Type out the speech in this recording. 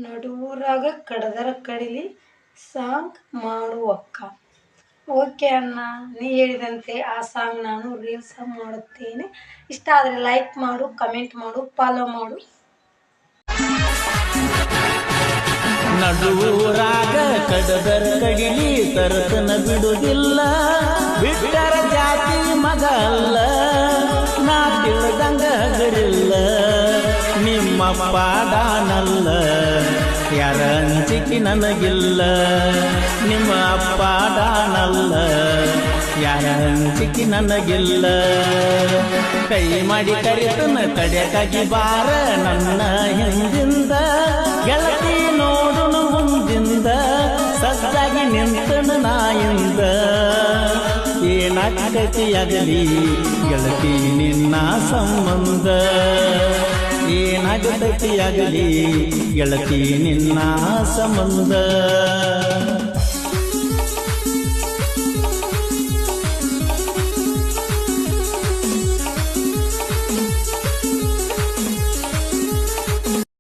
ನಡುವೂರಾಗ ಕಡದರ ಕಡಿಲಿ song ಮಾಡುವಕ್ಕ. Okay ಅಣ್ಣ, ನೀ ಹೇಳಿದಂತೆ ಆ ಸಾಂಗ್ ನಾನು ರೀಲ್ಸ್ ಮಾಡುತ್ತೇನೆ. ಇಷ್ಟ ಆದರೆ ಲೈಕ್ ಮಾಡು, ಕಮೆಂಟ್ ಮಾಡು, ಫಾಲೋ ಮಾಡು. ನಡುವೂರಾಗ ಕಡದರ ಕಡಿಲಿ ತರತನ ಬಿಡುವುದಿಲ್ಲ, ಬಿಟ್ಟರ ಜಾತಿ ಮಗ ಅಲ್ಲ, ನಾ ತಿಳಿದಂಗ ಹಗರಿಲ್ಲ, ನಿಮ್ಮ ಪಾಡಾನಲ್ಲ, ಯಾರ ಅಂಜಿಕೆ ನನಗಿಲ್ಲ, ನಿಮ್ಮ ಪಾಡಾನಲ್ಲ, ಯಾರ ಅಂಜಿಕೆ ನನಗಿಲ್ಲ. ಕೈ ಮಾಡಿ ಕರೆತನ ತಡೆಯಾಗಿ ಬಾರ ನನ್ನ ಹಿಂದಿಂದ, ಗೆಳತಿ ನೋಡುನು ಮುಂದಿಂದ, ಸಜ್ಜಾಗಿ ನಿಂತನು ನಾಯಿಂದ. ಏನಾಗತಿಯಾಗಲಿ ಗೆಳತಿ ನಿನ್ನ ಸಂಬಂಧ, ಏನಾಗತಿಯಾಗಲಿ ಗೆಳತಿ ನಿನ್ನ ಸಂಬಂಧ.